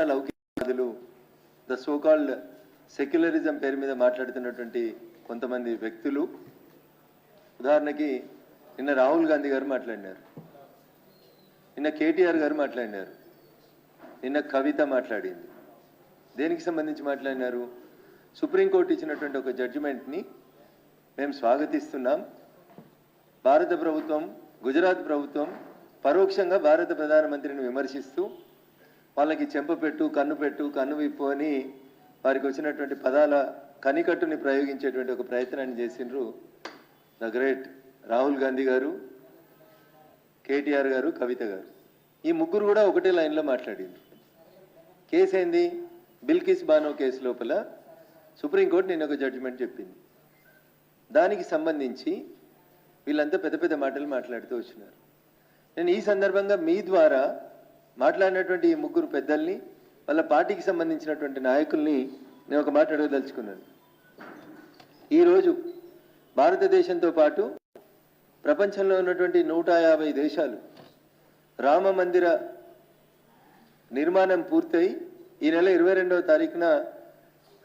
లౌకికవాదులు the so called secularism పేరు మీద మాట్లాడుతున్నటువంటి కొంతమంది వ్యక్తులు, ఉదాహరణకి నిన్న రాహుల్ గాంధీ గారు మాట్లాడినారు, నిన్న కేటీఆర్ గారు మాట్లాడినారు, నిన్న కవిత మాట్లాడింది. దేనికి సంబంధించి మాట్లాడినారు? సుప్రీంకోర్టు ఇచ్చినటువంటి ఒక జడ్జిమెంట్ని మేము స్వాగతిస్తున్నాం. భారత ప్రభుత్వం, గుజరాత్ ప్రభుత్వం పరోక్షంగా భారత ప్రధానమంత్రిని విమర్శిస్తూ వాళ్ళకి చెంపపెట్టు, కన్ను విప్పు అని వారికి వచ్చినటువంటి పదాల కనికట్టుని ప్రయోగించేటువంటి ఒక ప్రయత్నాన్ని చేసిండ్రు ద గ్రేట్ రాహుల్ గాంధీ గారు, కేటీఆర్ గారు, కవిత గారు. ఈ ముగ్గురు కూడా ఒకటే లైన్లో మాట్లాడింది. కేసు ఏంది? బిల్కిస్ బానో కేసు లోపల సుప్రీంకోర్టు నిన్న ఒక జడ్జిమెంట్ చెప్పింది. దానికి సంబంధించి వీళ్ళంతా పెద్ద పెద్ద మాటలు మాట్లాడుతూ వచ్చినారు. నేను ఈ సందర్భంగా మీ ద్వారా మాట్లాడినటువంటి ఈ ముగ్గురు పెద్దల్ని, వాళ్ళ పార్టీకి సంబంధించినటువంటి నాయకుల్ని నేను ఒక మాట అడగదలుచుకున్నాను. ఈరోజు భారతదేశంతో పాటు ప్రపంచంలో ఉన్నటువంటి 150 దేశాలు రామ మందిర నిర్మాణం పూర్తయి ఈ నెల 22వ తారీఖున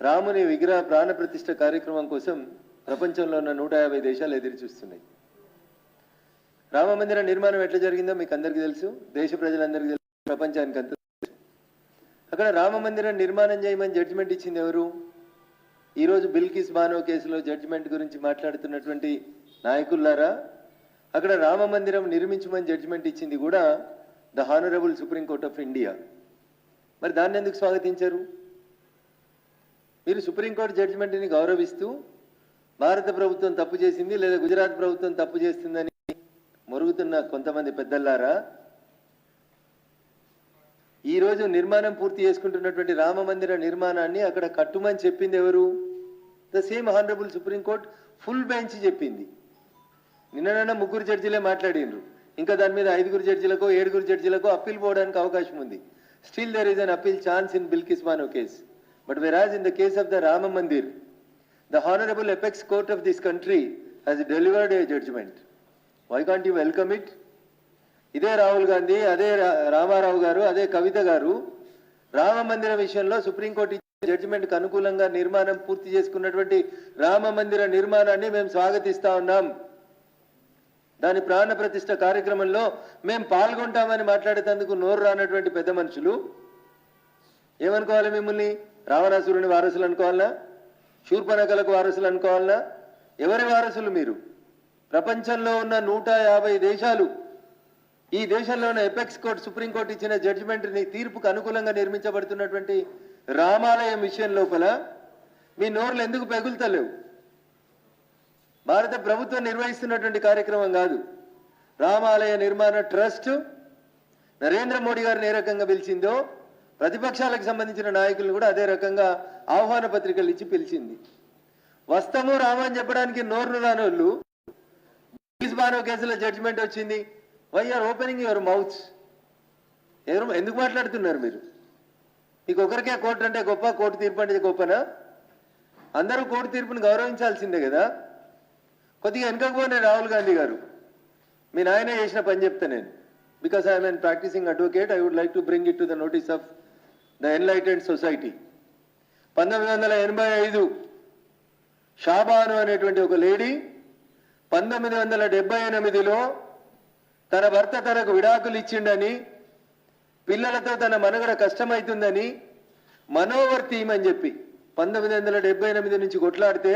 రాముని విగ్రహ ప్రాణ ప్రతిష్ఠ కార్యక్రమం కోసం ప్రపంచంలో ఉన్న 150 దేశాలు ఎదురు చూస్తున్నాయి. రామ మందిర నిర్మాణం ఎట్లా జరిగిందో మీకు అందరికీ తెలుసు, దేశ ప్రజలందరికీ తెలుసు, ప్రపంచానికి అంతా తెలుసు. అక్కడ రామ మందిరం నిర్మాణం చేయమని జడ్జిమెంట్ ఇచ్చింది ఎవరు? ఈరోజు బిల్కిస్ బానో కేసులో జడ్జిమెంట్ గురించి మాట్లాడుతున్నటువంటి నాయకులారా, అక్కడ రామ మందిరం నిర్మించమని జడ్జిమెంట్ ఇచ్చింది కూడా the honourable Supreme Court of India. మరి దాన్ని ఎందుకు స్వాగతించారు? మీరు సుప్రీంకోర్టు జడ్జిమెంట్ని గౌరవిస్తూ భారత ప్రభుత్వం తప్పు చేసింది లేదా గుజరాత్ ప్రభుత్వం తప్పు చేస్తుందని మొరుగుతున్న కొంతమంది పెద్దలారా, ఈరోజు నిర్మాణం పూర్తి చేసుకుంటున్నటువంటి రామ మందిర నిర్మాణాన్ని అక్కడ కట్టుమని చెప్పింది ఎవరు? The same honourable supreme court full bench చెప్పింది. నిన్న ముగ్గురు జడ్జిలే మాట్లాడినరు, ఇంకా దాని మీద 5 జడ్జిలకో 7 జడ్జిలకో అప్పీల్ పోవడానికి అవకాశం ఉంది. Still there is an appeal chance in Bilkis Bano case. But whereas in the case of the Rama Mandir, the Honorable Apex Court of this country has delivered a judgment. Why can't you welcome it? ఇదే రాహుల్ గాంధీ, అదే రామారావు గారు, అదే కవిత గారు రామ మందిర విషయంలో supreme court ఇచ్చిన జడ్జిమెంట్కి అనుకూలంగా నిర్మాణం పూర్తి చేసుకున్నటువంటి రామ మందిర నిర్మాణాన్ని మేము స్వాగతిస్తా ఉన్నాం. దాని ప్రాణ ప్రతిష్ఠ కార్యక్రమంలో మేము పాల్గొంటామని మాట్లాడేందుకు నోరు రానటువంటి పెద్ద మనుషులు ఏమనుకోవాలి? మిమ్మల్ని రావణాసురుని వారసులు అనుకోవాలనా? శూర్పణఖలకు వారసులు అనుకోవాలనా? ఎవరి వారసులు మీరు? ప్రపంచంలో ఉన్న 150 దేశాలు, ఈ దేశంలో ఉన్న ఎపెక్స్ కోర్టు సుప్రీంకోర్టు ఇచ్చిన జడ్జిమెంట్ని తీర్పుకు అనుకూలంగా నిర్మించబడుతున్నటువంటి రామాలయం విషయం లోపల మీ నోర్లు ఎందుకు పెగులుతలేవు? భారత ప్రభుత్వం నిర్వహిస్తున్నటువంటి కార్యక్రమం కాదు. రామాలయ నిర్మాణ ట్రస్ట్ నరేంద్ర మోడీ గారిని ఏ రకంగా పిలిచిందో ప్రతిపక్షాలకు సంబంధించిన నాయకులను కూడా అదే రకంగా ఆహ్వాన పత్రికలు ఇచ్చి పిలిచింది. వస్తాము రామా అని చెప్పడానికి నోరు రానోళ్ళు బిల్కిస్ బానో కేసులో జడ్జిమెంట్ వచ్చింది. Why are opening your mouths? ఎందుకు మాట్లాడుతున్నారు మీరు? మీకు ఒకరికే కోర్టు అంటే గొప్ప, కోర్టు తీర్పు అంటే గొప్పనా? అందరూ కోర్టు తీర్పుని గౌరవించాల్సిందే కదా. కొద్దిగా వెనకపోనే రాహుల్ గాంధీ గారు, మీ నాయన చేసిన పని చెప్తా నేను. Because I'm an practicing advocate, I would like to bring it to the notice of the enlightened society. 1985 Shah Bano అనేటువంటి ఒక లేడీ 1978లో తన భర్త తనకు విడాకులు ఇచ్చిండని, పిల్లలతో తన మనుగడ కష్టమవుతుందని మనోవర్తి అని చెప్పి 1978 నుంచి కొట్లాడితే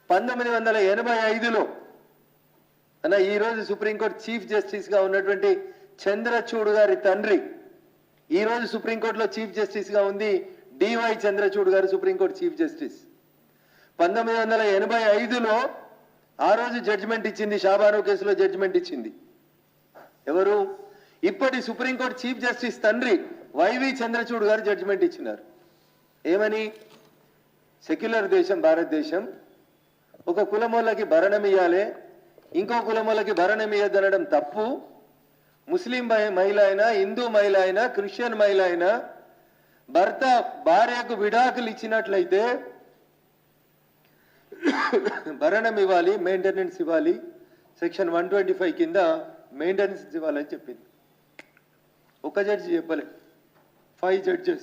1985లో ఈరోజు సుప్రీంకోర్టు చీఫ్ జస్టిస్గా ఉన్నటువంటి చంద్రచూడ్ గారి తండ్రి, ఈరోజు సుప్రీంకోర్టులో చీఫ్ జస్టిస్గా ఉంది డివై చంద్రచూడ్ గారు, సుప్రీంకోర్టు చీఫ్ జస్టిస్. 1985లో ఆ రోజు జడ్జిమెంట్ ఇచ్చింది, షాబాను కేసులో జడ్జిమెంట్ ఇచ్చింది ఎవరు? ఇప్పటి సుప్రీంకోర్టు చీఫ్ జస్టిస్ తండ్రి వైవి చంద్రచూడ్ గారు జడ్జిమెంట్ ఇచ్చినారు. ఏమని? సెక్యులర్ దేశం భారతదేశం, ఒక కులమోళ్ళకి భరణం ఇయ్యాలి, ఇంకో కులమోళ్ళకి భరణం ఇయ్యదనడం తప్పు. ముస్లిం మహిళ అయినా, హిందూ మహిళ అయినా, క్రిస్టియన్ మహిళ అయినా భర్త భార్యకు విడాకులు ఇచ్చినట్లయితే భరణం ఇవ్వాలి, మెయింటెనెన్స్ ఇవ్వాలి, సెక్షన్ 125 కింద మెయింటెనెన్స్ ఇవ్వాలని చెప్పింది. ఒక జడ్జి చెప్పలే, 5 judges.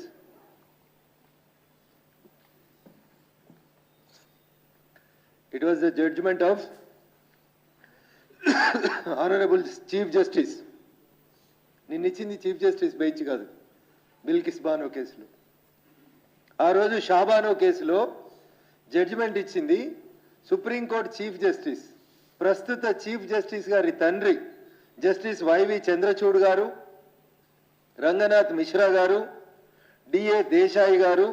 It was the judgment of Honorable Chief Justice. నిన్నిచ్చింది చీఫ్ జస్టిస్ బెంచ్ కాదు, బిల్కిస్ బానో కేసులో. ఆ రోజు షాబానో కేసులో జడ్జిమెంట్ ఇచ్చింది సుప్రీంకోర్టు చీఫ్ జస్టిస్, ప్రస్తుత చీఫ్ జస్టిస్ గారి తండ్రి జస్టిస్ వైవి చంద్రచూడ్ గారు, రంగనాథ్ మిశ్రా గారు, డిఏ దేశాయి గారు,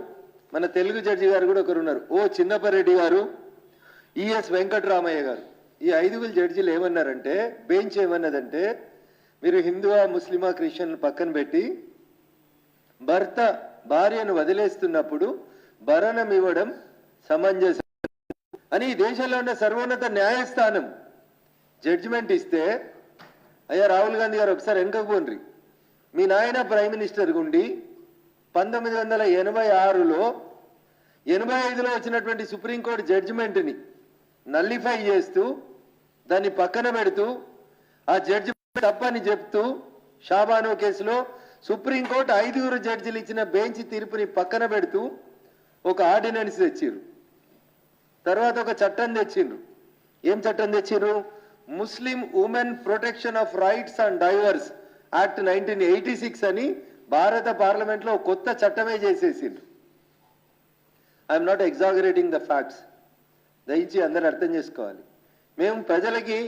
మన తెలుగు జడ్జి గారు కూడా ఒకరు ఉన్నారు, ఓ చిన్నపరెడ్డి గారు, ఈఎస్ వెంకటరామయ్య గారు. ఈ 5 జడ్జీలు ఏమన్నారంటే, బెంచ్ ఏమన్నదంటే, మీరు హిందువా ముస్లిమా క్రిస్టియన్ పక్కన పెట్టి భర్త భార్యను వదిలేస్తున్నప్పుడు భరణం ఇవ్వడం సమంజసం అని ఈ దేశంలో ఉన్న సర్వోన్నత న్యాయస్థానం జడ్జిమెంట్ ఇస్తే, అయ్యా రాహుల్ గాంధీ గారు ఒకసారి వెనకకు పోండి, మీ నాయన ప్రైమ్ మినిస్టర్ గుండి 1986లో 85లో వచ్చినటువంటి సుప్రీంకోర్టు జడ్జిమెంట్ని నల్లిఫై చేస్తూ దాన్ని పక్కన పెడుతూ ఆ జడ్జిమెంట్ తప్పని చెప్తూ షాబానో కేసులో సుప్రీంకోర్టు 5 జడ్జిలు ఇచ్చిన బెంచ్ తీర్పుని పక్కన పెడుతూ ఒక ఆర్డినెన్స్ తెచ్చిర్రు. తర్వాత ఒక చట్టం తెచ్చిండ్రు. ఏం చట్టం తెచ్చిర్రు? Muslim women protection of rights and divorce act 1986 అని భారత పార్లమెంట్లో కొత్త చట్టమే చేసేసిండ్రు. I'm not exaggerating the facts, దయచేసి అందరూ అర్థం చేసుకోవాలి. మేము ప్రజలకి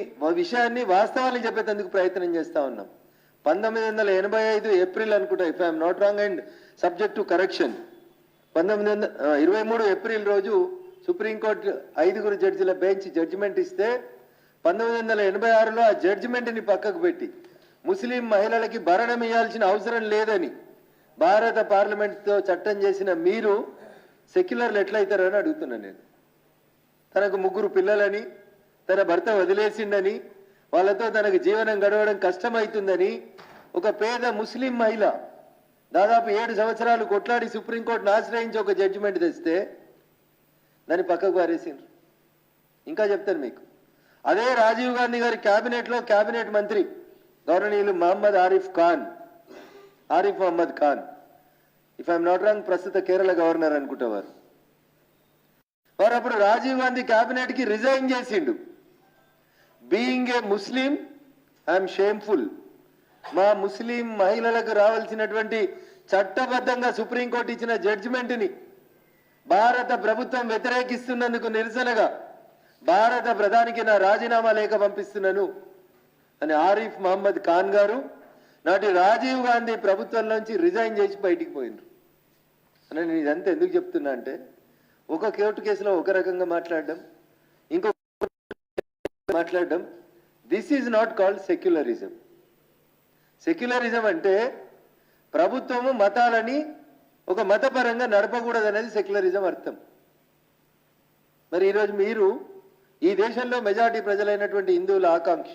విషయాన్ని వాస్తవాన్ని చెప్పేందుకు ప్రయత్నం చేస్తూ ఉన్నాం. 1985 ఏప్రిల్ అనుకుంటా, if I'm not wrong and subject to correction, 23 April రోజు సుప్రీంకోర్టు 5 జడ్జిల బెంచ్ జడ్జిమెంట్ ఇస్తే 1986లో ఆ జడ్జిమెంట్ని పక్కకు పెట్టి ముస్లిం మహిళలకి భరణం ఇవ్వాల్సిన అవసరం లేదని భారత పార్లమెంట్తో చట్టం చేసిన మీరు సెక్యులర్లు ఎట్లయితారని అడుగుతున్నాను నేను. తనకు 3 పిల్లలని, తన భర్త వదిలేసిండని, వాళ్ళతో తనకు జీవనం గడవడం కష్టమవుతుందని ఒక పేద ముస్లిం మహిళ దాదాపు 7 సంవత్సరాలు కొట్లాడి సుప్రీంకోర్టును ఆశ్రయించి ఒక జడ్జిమెంట్ తెస్తే దాన్ని పక్కకు పారేసిండ్రు. ఇంకా చెప్తాను మీకు. అదే రాజీవ్ గాంధీ గారి క్యాబినెట్లో క్యాబినెట్ మంత్రి గవర్ననీయులు Arif Mohammed Khan, if I'm not wrong ప్రస్తుత కేరళ గవర్నర్ అనుకుంటేవారు, వారు అప్పుడు రాజీవ్ గాంధీ క్యాబినెట్ కి రిజైన్ చేసిండు. Being a Muslim I'm shameful. మా ముస్లిం మహిళలకు రావాల్సినటువంటి చట్టబద్ధంగా సుప్రీంకోర్టు ఇచ్చిన జడ్జిమెంట్ని భారత ప్రభుత్వం వ్యతిరేకిస్తున్నందుకు నిరసనగా భారత ప్రధానికి నా రాజీనామా లేఖ పంపిస్తున్నాను అని ఆరిఫ్ మహమ్మద్ ఖాన్ గారు నాటి రాజీవ్ గాంధీ ప్రభుత్వంలోంచి రిజైన్ చేసి బయటికి పోయినరు. అని నేను ఇదంతా ఎందుకు చెప్తున్నా అంటే, ఒక కోర్టు కేసులో ఒక రకంగా మాట్లాడడం, ఇంకో మాట్లాడడం, this is not called secularism. Secularism అంటే ప్రభుత్వము మతాలని ఒక మతపరంగా నడపకూడదు అనేది సెక్యులరిజం అర్థం. మరి ఈరోజు మీరు ఈ దేశంలో మెజారిటీ ప్రజలైనటువంటి హిందువుల ఆకాంక్ష,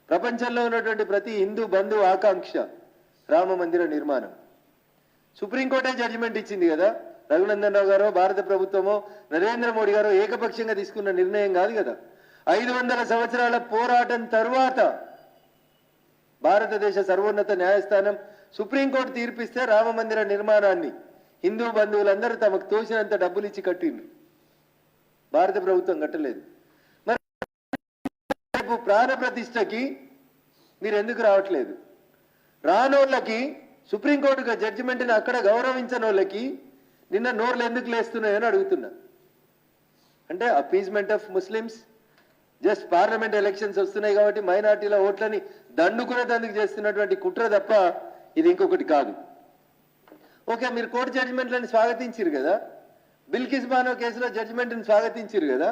ప్రపంచంలో ఉన్నటువంటి ప్రతి హిందూ బంధువు ఆకాంక్ష రామ మందిర నిర్మాణం. సుప్రీంకోర్టే జడ్జిమెంట్ ఇచ్చింది కదా. రఘునందన్ రావు గారో భారత ప్రభుత్వమో నరేంద్ర మోడీ గారో ఏకపక్షంగా తీసుకున్న నిర్ణయం కాదు కదా. 500 సంవత్సరాల పోరాటం తరువాత భారతదేశ సర్వోన్నత న్యాయస్థానం సుప్రీంకోర్టు తీర్పిస్తే రామ మందిర నిర్మాణాన్ని హిందూ బంధువులందరూ తమకు తోచినంత డబ్బులు ఇచ్చి కట్టిండ్రు. భారత ప్రభుత్వం కట్టలేదు. మరి ప్రాణ ప్రతిష్టకి మీరు ఎందుకు రావట్లేదు? రానోళ్ళకి సుప్రీంకోర్టు జడ్జిమెంట్ని అక్కడ గౌరవించని వాళ్ళకి నిన్న నోర్లు ఎందుకు లేస్తున్నాయని అడుగుతున్నా. అంటే appeasement of Muslims, just parliament elections వస్తున్నాయి కాబట్టి మైనార్టీల ఓట్లని దండుకునేందుకు చేస్తున్నటువంటి కుట్ర తప్ప ఇది ఇంకొకటి కాదు. ఓకే, మీరు కోర్టు జడ్జిమెంట్లను స్వాగతించారు కదా, బిల్కిస్ బానో కేసులో జడ్జిమెంట్ని స్వాగతించారు కదా,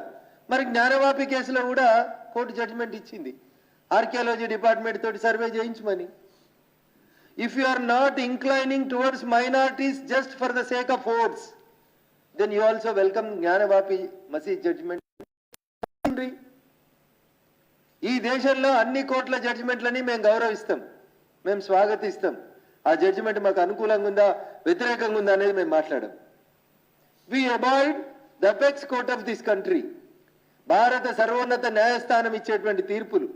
మరి జ్ఞానవాపి కేసులో కూడా కోర్టు జడ్జిమెంట్ ఇచ్చింది ఆర్కియాలజీ డిపార్ట్మెంట్ తోటి సర్వే చేయించమని. If you are not inclining towards minorities just for the sake of votes, then you also welcome Gyanvapi Masjid judgement. ఈ దేశంలో అన్ని కోర్టుల జడ్జిమెంట్లని మేము గౌరవిస్తాం, మేము స్వాగతిస్తాం. ఆ జడ్జిమెంట్ మాకు అనుకూలంగా ఉందా వ్యతిరేకంగా ఉందా అనేది మేము మాట్లాడాం. We abide the apex court of this country. భారత సర్వోన్నత న్యాయస్థానం ఇచ్చేటువంటి తీర్పులు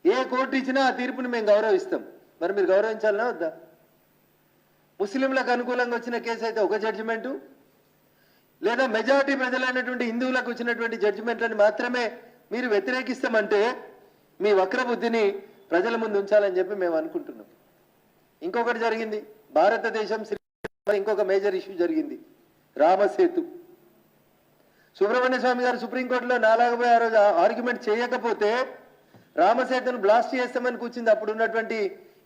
ఏ కోర్టు ఇచ్చినా ఆ తీర్పుని మేము గౌరవిస్తాం. మరి మీరు గౌరవించాలనా వద్దా? ముస్లింలకు అనుకూలంగా వచ్చిన కేసు అయితే ఒక జడ్జిమెంటు, లేదా మెజారిటీ ప్రజలైనటువంటి హిందువులకు వచ్చినటువంటి జడ్జిమెంట్లను మాత్రమే మీరు వ్యతిరేకిస్తామంటే మీ వక్రబుద్ధిని ప్రజల ముందు ఉంచాలని చెప్పి మేము అనుకుంటున్నాం. ఇంకొకటి జరిగింది, భారతదేశం ఇంకొక మేజర్ ఇష్యూ జరిగింది, రామసేతు. సుబ్రహ్మణ్య స్వామి గారు సుప్రీంకోర్టులో నాలాగపోయి ఆ రోజు ఆర్గ్యుమెంట్ చేయకపోతే రామసేతును బ్లాస్ట్ చేస్తామని కూర్చుంది అప్పుడు ఉన్నటువంటి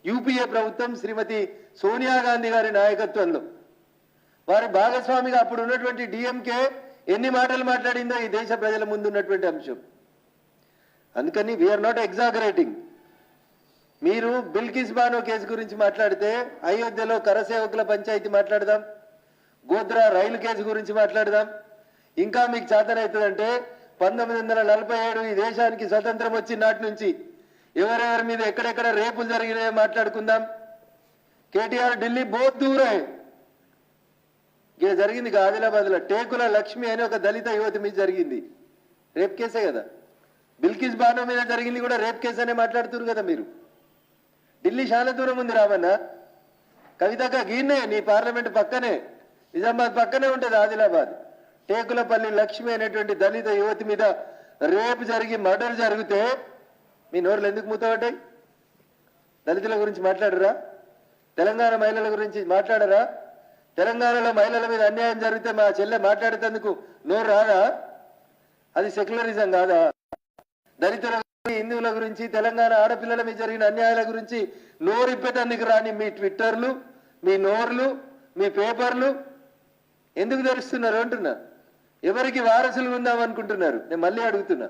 యూపీఏ ప్రభుత్వం శ్రీమతి సోనియా గాంధీ గారి నాయకత్వంలో. వారి భాగస్వామిగా అప్పుడు ఉన్నటువంటి డిఎంకే ఎన్ని మాటలు మాట్లాడిందో ఈ దేశ ప్రజల ముందు ఉన్నటువంటి అంశం. అందుకని వీఆర్ నాట్ ఎగ్జాగరేటింగ్. మీరు బిల్కిస్ బానో కేసు గురించి మాట్లాడితే అయోధ్యలో కరసేవకుల పంచాయతీ మాట్లాడదాం, గోద్రా రైలు కేసు గురించి మాట్లాడదాం. ఇంకా మీకు చేతనవుతుందంటే 1947 ఈ దేశానికి స్వతంత్రం వచ్చిన నాటి నుంచి ఎవరెవరి మీద ఎక్కడెక్కడ రేపులు జరిగినాయో మాట్లాడుకుందాం. కేటీఆర్ ఢిల్లీ బోత్ దూరే జరిగింది. ఆదిలాబాద్లో టేకుల లక్ష్మి అని ఒక దళిత యువతి మీద జరిగింది, రేప్ కేసే కదా. బిల్కిస్ బానో మీద జరిగింది కూడా రేప్ కేసు అనే మాట్లాడుతున్నారు కదా మీరు. ఢిల్లీ చాలా దూరం ఉంది రామన్న. కవితక్క గీన్నే నీ పార్లమెంట్ పక్కనే, నిజామాబాద్ పక్కనే ఉంటుంది ఆదిలాబాద్. టేకులపల్లి లక్ష్మి అనేటువంటి దళిత యువతి మీద రేపు జరిగి మర్డర్ జరిగితే మీ నోర్లు ఎందుకు మూతపడ్డాయి? దళితుల గురించి మాట్లాడరా? తెలంగాణ మహిళల గురించి మాట్లాడరా? తెలంగాణలో మహిళల మీద అన్యాయం జరిగితే మా చెల్లె మాట్లాడేందుకు నోరు రాదా? అది సెక్యులరిజం కాదా? దళితుల హిందువుల గురించి తెలంగాణ ఆడపిల్లల మీద జరిగిన అన్యాయాల గురించి నోరిప్పేటందుకు రాని మీ ట్విట్టర్లు, మీ నోర్లు, మీ పేపర్లు ఎందుకు తెరుస్తున్నారు అంటున్నా. ఎవరికి వారసులు ఉందాం అనుకుంటున్నారు? నేను మళ్ళీ అడుగుతున్నా.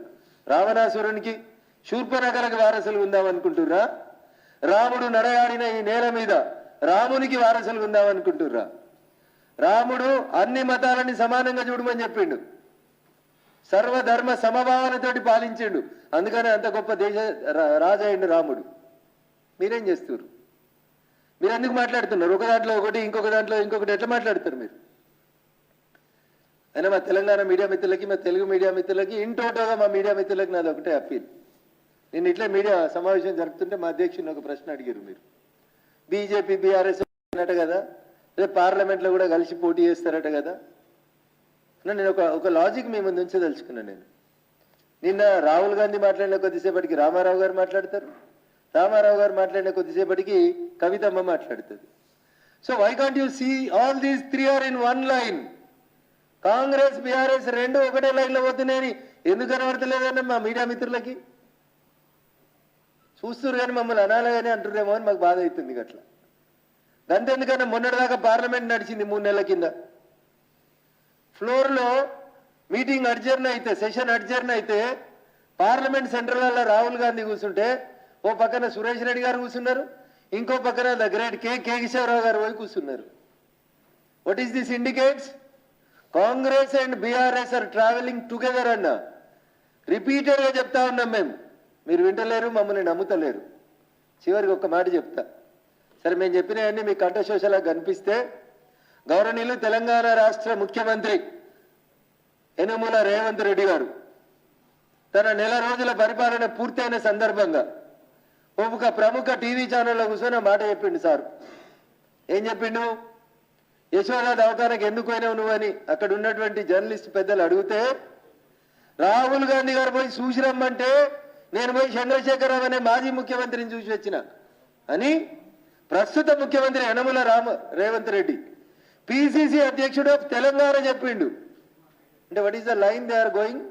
రావణాసురునికి, శూర్పనఖలకు వారసులు ఉందాం అనుకుంటున్నా? రాముడు నడయాడిన ఈ నేల మీద రామునికి వారసులు ఉందాం అనుకుంటుర్రా? రాముడు అన్ని మతాలని సమానంగా చూడమని చెప్పిండు, సర్వధర్మ సమభావనతోటి పాలించిండు, అందుకనే అంత గొప్ప దేశ రాజైండు రాముడు. మీరేం చేస్తున్నారు? మీరు ఎందుకు మాట్లాడుతున్నారు? ఒక దాంట్లో ఒకటి, ఇంకొక దాంట్లో ఇంకొకటి, ఎట్లా మాట్లాడతారు మీరు? అయినా మా తెలంగాణ మీడియా మిత్రులకి, మా తెలుగు మీడియా మిత్రులకి, ఇన్ టోటల్గా మా మీడియా మిత్రులకి నాది ఒకటే అప్పీల్. నేను ఇట్లా మీడియా సమావేశం జరుపుతుంటే మా అధ్యక్షుని ఒక ప్రశ్న అడిగారు మీరు. బీజేపీ బీఆర్ఎస్ అన్నట కదా, రేపు పార్లమెంట్లో కూడా కలిసి పోటీ చేస్తారట కదా. నేను ఒక లాజిక్ మీ ముందు ఉంచదలుచుకున్నాను. నేను నిన్న రాహుల్ గాంధీ మాట్లాడిన కొద్దిసేపటికి రామారావు గారు మాట్లాడతారు, రామారావు గారు మాట్లాడిన కొద్దిసేపటికి కవితమ్మ మాట్లాడుతుంది. So why can't you see all these 3 are in one line? Congress BRS రెండు ఒకటే లైన్లో పోతున్నాయని ఎందుకు కనబడతలేదన్న మా మీడియా మిత్రులకి? చూస్తున్నారు కానీ మమ్మల్ని అనాలని అంటున్నారేమో అని మాకు బాధ అవుతుంది. అట్లా అంతెందుకన్నా మొన్నటిదాకా పార్లమెంట్ నడిచింది 3 నెలల కింద. ఫ్లోర్లో మీటింగ్ అడ్జర్న్ అయితే, సెషన్ అడ్జర్న్ అయితే పార్లమెంట్ సెంట్రల్లో రాహుల్ గాంధీ కూర్చుంటే ఓ పక్కన సురేష్ రెడ్డి గారు కూర్చున్నారు, ఇంకో పక్కన ద గ్రేట్ కేశవరావు గారు పోయి కూర్చున్నారు. What is this indicates? Congress and BRS are travelling together అన్న రిపీటెడ్గా చెప్తా ఉన్నాం మేము. మీరు వింటలేరు, మమ్మల్ని నమ్ముతలేరు. చివరికి ఒక్క మాట చెప్తా. సరే మేము చెప్పినవన్నీ మీకు కంఠశోషలా కనిపిస్తే, గౌరవనీయులు తెలంగాణ రాష్ట్ర ముఖ్యమంత్రి యనమల రేవంత్ రెడ్డి గారు తన నెల రోజుల పరిపాలన పూర్తయిన సందర్భంగా ఒక ప్రముఖ టీవీ ఛానల్లో కూర్చొని మాట చెప్పిండు. సార్ ఏం చెప్పిండు? యశోద దవాఖానకు ఎందుకు పోయినావు నువ్వని అక్కడ ఉన్నటువంటి జర్నలిస్ట్ పెద్దలు అడిగితే, రాహుల్ గాంధీ గారు పోయి చూసి రమ్మంటే నేను పోయి చంద్రశేఖరరావు అనే మాజీ ముఖ్యమంత్రిని చూసి వచ్చిన అని ప్రస్తుత ముఖ్యమంత్రి యనమల రేవంత్ రెడ్డి పిసిసి అధ్యక్షుడు తెలంగాణ చెప్పిండు. అంటే what is the line they are going?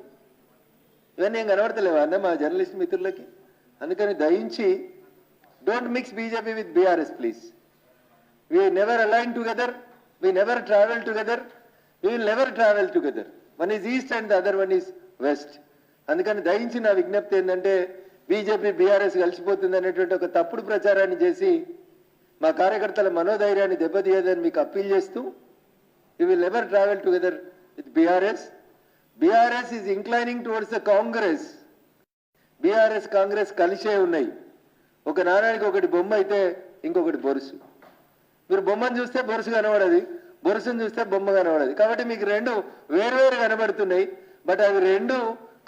ఇవన్నీ ఏం కనబడతలేవా అన్న మా జర్నలిస్ట్ మిత్రులకి? అందుకని దయించి don't mix BJP with BRS please. We never align together, we never travel together, we will never travel together. One is east and the other one is west. అందుకని దయించి నా విజ్ఞప్తి ఏంటంటే బీజేపీ బీఆర్ఎస్ కలిసిపోతుంది అనేటువంటి ఒక తప్పుడు ప్రచారాన్ని చేసి మా కార్యకర్తల మనోధైర్యాన్ని దెబ్బతీయదని మీకు అప్పీల్ చేస్తూ, you will never travel together with BRS. BRS is inclining towards the Congress. BRS Congress కలిసే ఉన్నాయి. ఒక నాణానికి ఒకటి బొమ్మ అయితే ఇంకొకటి బొరుసు. మీరు బొమ్మను చూస్తే బొరుసు కనబడది, బొరుసును చూస్తే బొమ్మ కనబడది. కాబట్టి మీకు రెండు వేరువేరు కనబడుతున్నాయి. బట్ అవి రెండు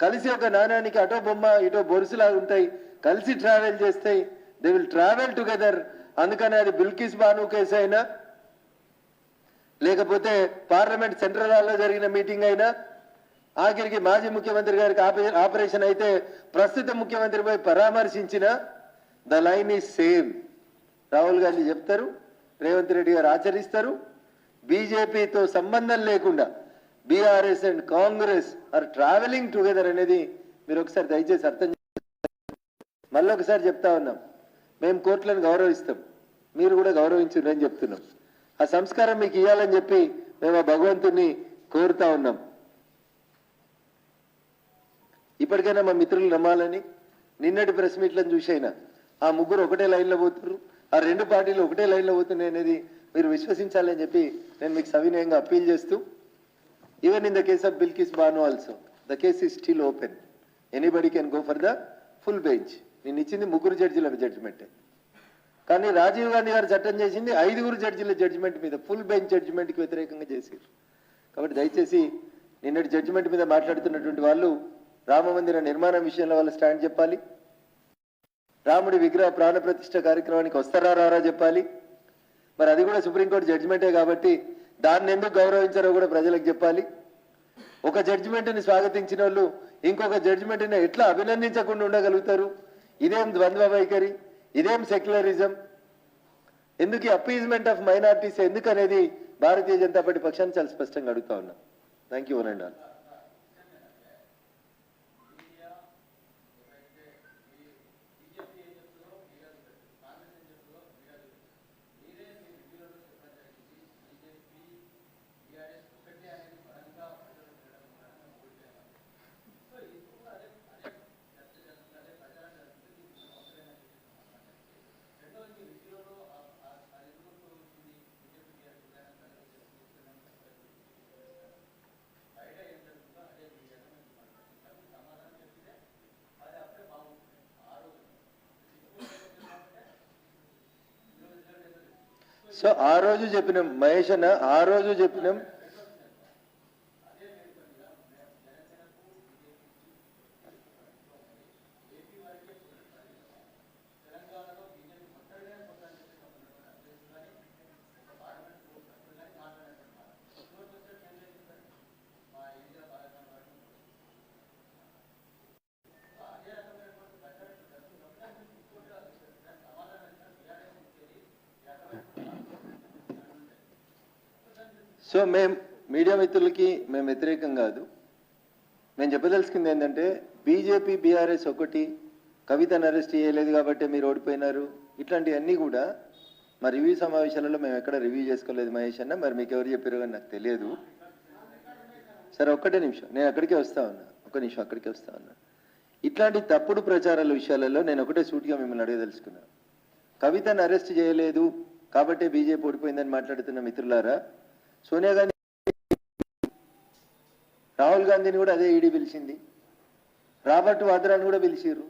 కలిసి ఒక నాణానికి అటో బొమ్మ ఇటో బొరుసులాగా ఉంటాయి, కలిసి ట్రావెల్ చేస్తాయి. They will travel together. అందుకని అది బిల్కిస్ బాను కేసు అయినా, లేకపోతే పార్లమెంట్ సెంట్రల్ హాల్లో జరిగిన మీటింగ్ అయినా, ఆఖరికి మాజీ ముఖ్యమంత్రి గారికి ఆపరేషన్ అయితే ప్రస్తుత ముఖ్యమంత్రి పోయి పరామర్శించిన the line is same. Rahul Gandhi చెప్తారు, రేవంత్ రెడ్డి గారు ఆచరిస్తారు. బీజేపీతో సంబంధం లేకుండా BRS and Congress are travelling together అనేది మీరు ఒకసారి దయచేసి అర్థం మళ్ళీ ఒకసారి చెప్తా ఉన్నాం. మేము కోర్టులను గౌరవిస్తాం, మీరు కూడా గౌరవించండి అని చెప్తున్నాం. ఆ సంస్కారం మీకు ఇవ్వాలని చెప్పి మేము ఆ భగవంతుని కోరుతా ఉన్నాం. ఇప్పటికైనా మా మిత్రులు నమ్మాలని, నిన్నటి ప్రెస్ మీట్లను చూసైనా ఆ ముగ్గురు ఒకటే లైన్లో పోతున్నారు, ఆ రెండు పార్టీలు ఒకటే లైన్లో పోతున్నాయి అనేది మీరు విశ్వసించాలని చెప్పి నేను మీకు సవినయంగా అప్పీల్ చేస్తూ, even in the case of Bilkis Bano also the case is still open. Anybody can go for the full bench. నేను ఇచ్చింది ముగ్గురు జడ్జిల జడ్జిమెంటే, కానీ రాజీవ్ గాంధీ గారు చట్టం చేసింది 5 జడ్జిల జడ్జిమెంట్ మీద, ఫుల్ బెంచ్ జడ్జిమెంట్కి వ్యతిరేకంగా చేశారు. కాబట్టి దయచేసి నిన్నటి జడ్జిమెంట్ మీద మాట్లాడుతున్నటువంటి వాళ్ళు రామ మందిర నిర్మాణం విషయంలో వాళ్ళ స్టాండ్ చెప్పాలి, రాముడి విగ్రహ ప్రాణ ప్రతిష్ఠ కార్యక్రమానికి వస్తారా రారా చెప్పాలి. మరి అది కూడా సుప్రీంకోర్టు జడ్జిమెంటే కాబట్టి దాన్ని ఎందుకు గౌరవించారో కూడా ప్రజలకు చెప్పాలి. ఒక జడ్జిమెంట్ని స్వాగతించిన వాళ్ళు ఇంకొక జడ్జిమెంట్ని ఎట్లా అభినందించకుండా ఉండగలుగుతారు? ఇదేం ద్వంద్వ వైఖరి, ఇదేం సెక్యులరిజం? ఎందుకు అపీజ్మెంట్ ఆఫ్ మైనారిటీస్ ఎందుకు అనేది భారతీయ జనతా పార్టీ పక్షాన్ని చాలా స్పష్టంగా అడుగుతా ఉన్నాం. థ్యాంక్ యూ అనండి. సో ఆ రోజు చెప్పినాం మహేష్ అన్న, ఆ రోజు చెప్పినాం సో మేము మీడియా మిత్రులకి మేము వ్యతిరేకం కాదు. మేము చెప్పదలుచుకుంది ఏంటంటే బీజేపీ బీఆర్ఎస్ ఒకటి, కవితను అరెస్ట్ చేయలేదు కాబట్టి మీరు ఓడిపోయినారు, ఇట్లాంటివన్నీ కూడా మా రివ్యూ సమావేశాలలో మేము ఎక్కడ రివ్యూ చేసుకోలేదు మహేష్ అన్న. మరి మీకు ఎవరు చెప్పారో కానీ నాకు తెలియదు. సరే ఒక్కటే నిమిషం, నేను అక్కడికే వస్తా ఉన్నా, ఒక్క నిమిషం అక్కడికే వస్తా ఉన్నా. ఇట్లాంటి తప్పుడు ప్రచారాల విషయాలలో నేను ఒకటే సూటిగా మిమ్మల్ని అడగదలుచుకున్నాను. కవితను అరెస్ట్ చేయలేదు కాబట్టి బీజేపీ ఓడిపోయిందని మాట్లాడుతున్న మిత్రులారా, సోనియా గాంధీ రాహుల్ గాంధీని కూడా అదే ఈడీ పిలిచింది, రాబర్ట్ వాద్రాని కూడా పిలిచిర్రు,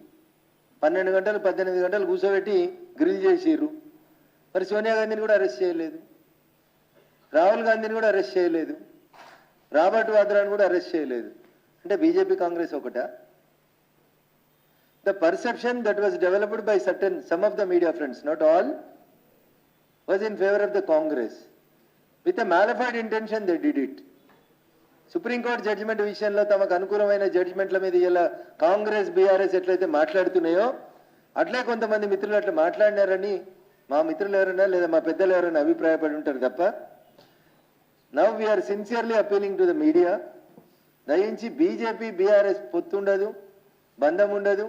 12 గంటలు 18 గంటలు కూర్చోబెట్టి గ్రిల్ చేసిర్రు. మరి సోనియా గాంధీని కూడా అరెస్ట్ చేయలేదు, రాహుల్ గాంధీని కూడా అరెస్ట్ చేయలేదు, రాబర్ట్ వాద్రాని కూడా అరెస్ట్ చేయలేదు. అంటే బీజేపీ కాంగ్రెస్ ఒకట? The perception that was developed by some of the media friends, not all, was in favor of the Congress. With a malified intention they did it. Supreme court judgment విషయంలో తమకు అనుకూలమైన జడ్జిమెంట్ల మీద ఇలా Congress BRS ఎట్లయితే మాట్లాడుతున్నాయో అట్లే కొంతమంది మిత్రులు అట్లా మాట్లాడినారని మా మిత్రులు ఎవరైనా లేదా మా పెద్దలు ఎవరైనా అభిప్రాయపడి ఉంటారు తప్ప. Now we're sincerely appealing to the media. దయించి బీజేపీ బీఆర్ఎస్ పొత్తుండదు, బంధం ఉండదు,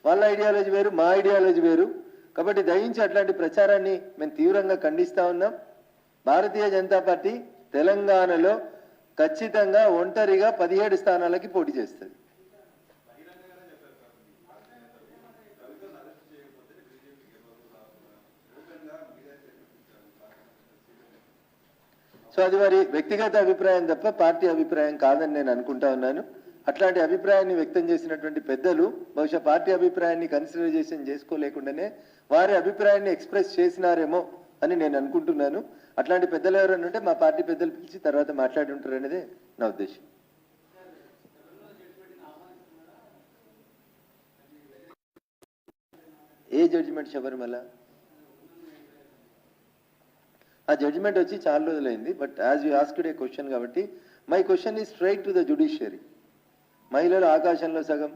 వాళ్ళ ఐడియాలజీ వేరు, మా ఐడియాలజీ వేరు. కాబట్టి దయించి అట్లాంటి ప్రచారాన్ని మేము తీవ్రంగా ఖండిస్తా ఉన్నాం. భారతీయ జనతా పార్టీ తెలంగాణలో ఖచ్చితంగా ఒంటరిగా 17 స్థానాలకి పోటీ చేస్తుంది. సో అది వారి వ్యక్తిగత అభిప్రాయం తప్ప పార్టీ అభిప్రాయం కాదని నేను అనుకుంటా ఉన్నాను. అట్లాంటి అభిప్రాయాన్ని వ్యక్తం చేసినటువంటి పెద్దలు బహుశా పార్టీ అభిప్రాయాన్ని కన్సిడరేషన్ చేసుకోలేకుండానే వారి అభిప్రాయాన్ని ఎక్స్ప్రెస్ చేసినారేమో అని నేను అనుకుంటున్నాను. అట్లాంటి పెద్దలు ఎవరైనా ఉంటే మా పార్టీ పెద్దలు పిలిచి తర్వాత మాట్లాడి ఉంటారు అనేది నా ఉద్దేశం. ఏ జడ్జిమెంట్? శబరిమల ఆ జడ్జిమెంట్ వచ్చి చాలా రోజులైంది. But as you asked a question కాబట్టి my question is straight to the judiciary. మహిళలు ఆకాశంలో సగం,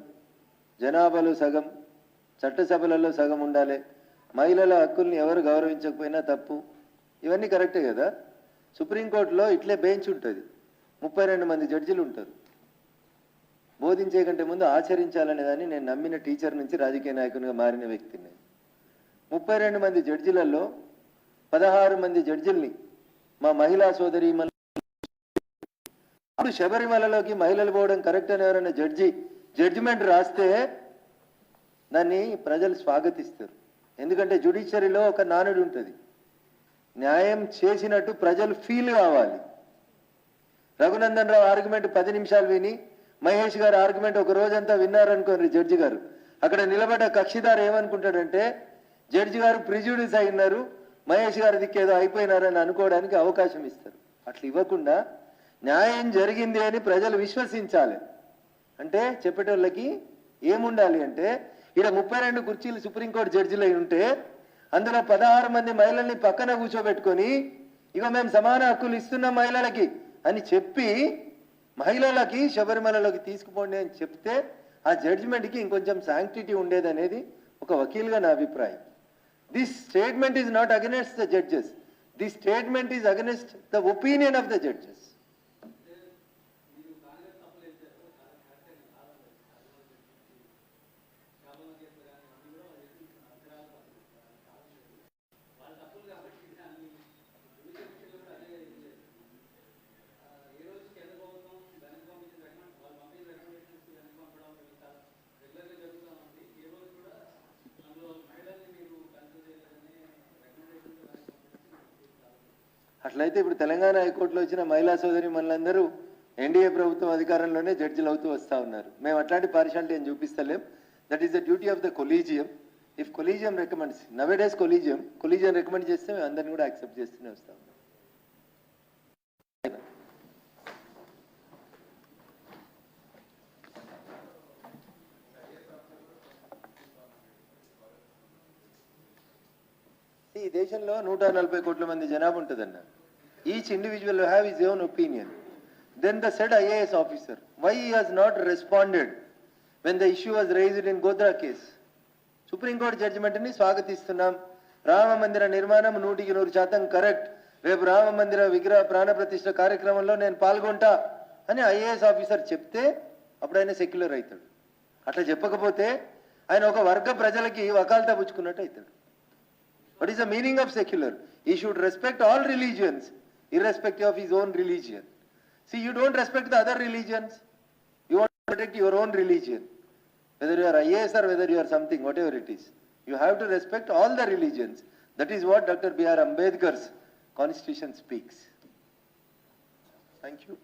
జనాభాలో సగం, చట్టసభలలో సగం ఉండాలి, మహిళల హక్కుల్ని ఎవరు గౌరవించకపోయినా తప్పు, ఇవన్నీ కరెక్టే కదా. సుప్రీంకోర్టులో ఇట్లే బెంచ్ ఉంటుంది, 32 మంది జడ్జిలు ఉంటారు. బోధించే కంటే ముందు ఆచరించాలనే దాన్ని నేను నమ్మిన టీచర్ నుంచి రాజకీయ నాయకునిగా మారిన వ్యక్తిని. 32 మంది జడ్జిలలో 16 మంది జడ్జిల్ని మా మహిళా సోదరి ఇప్పుడు శబరిమలలోకి మహిళలు పోవడం కరెక్ట్ అని ఎవరైనా జడ్జిమెంట్ రాస్తే దాన్ని ప్రజలు స్వాగతిస్తారు. ఎందుకంటే జ్యుడిషియరీలో ఒక నానుడి ఉంటుంది, న్యాయం చేసినట్టు ప్రజలు ఫీల్ కావాలి. రఘునందన్ రావు ఆర్గ్యుమెంట్ 10 నిమిషాలు విని మహేష్ గారు ఆర్గ్యుమెంట్ ఒక రోజంతా విన్నారనుకోండి, జడ్జి గారు అక్కడ నిలబడ్డ కక్షిదారు ఏమనుకుంటాడంటే జడ్జి గారు ప్రిజుడిస్ అయినారు, మహేష్ గారి దిక్కేదో అయిపోయినారని అనుకోవడానికి అవకాశం ఇస్తారు. అట్లా ఇవ్వకుండా న్యాయం జరిగింది అని ప్రజలు విశ్వసించాలి. అంటే చెప్పేటోళ్ళకి ఏముండాలి అంటే, ఇక్కడ 32 కుర్చీలు సుప్రీంకోర్టు జడ్జిలు అయి ఉంటే అందులో 16 మంది మహిళల్ని పక్కన కూర్చోబెట్టుకొని ఇక మేము సమాన హక్కులు ఇస్తున్నాం మహిళలకి అని చెప్పి మహిళలకి శబరిమలలోకి తీసుకుపోండి అని చెప్తే ఆ జడ్జిమెంట్కి ఇంకొంచెం శాంక్టిటీ ఉండేదనేది ఒక వకీల్గా నా అభిప్రాయం. This statement is not against the judges, this statement is against the opinion of the judges. అట్లయితే ఇప్పుడు తెలంగాణ హైకోర్టులో వచ్చిన మహిళా సోదరి మనందరూ ఎన్డీఏ ప్రభుత్వం అధికారంలోనే జడ్జిలు అవుతూ వస్తూ ఉన్నారు. మేము అట్లాంటి పార్షాలిటీ అని చూపిస్తలేం. That is the duty of the collegium. If collegium recommends, nowadays collegium recommend చేస్తే మేము అందరిని కూడా యాక్సెప్ట్ చేస్తూనే వస్తాం. ఈ దేశంలో 140 కోట్ల మంది జనాభా ఉంటుందన్న. Each individual have his own opinion. Then the said IAS officer why he has not responded when the issue was raised in Godhra case. Supreme court జడ్జిమెంట్ని స్వాగతిస్తున్నాం, రామ మందిర నిర్మాణం 100% కరెక్ట్, రేపు రామ మందిర విగ్రహ ప్రాణ ప్రతిష్ఠ కార్యక్రమంలో నేను పాల్గొంటా అని ఐఏఎస్ ఆఫీసర్ చెప్తే అప్పుడు ఆయన సెక్యులర్ అవుతాడు. అట్లా చెప్పకపోతే ఆయన ఒక వర్గ ప్రజలకి వకాల్తా పుచ్చుకున్నట్టు అవుతాడు. What is the meaning of secular? He should respect all religions, irrespective of his own religion. See, you don't respect the other religions. You want to protect your own religion. Whether you are IAS or whether you are something, whatever it is. You have to respect all the religions. That is what Dr. B.R. Ambedkar's constitution speaks. Thank you.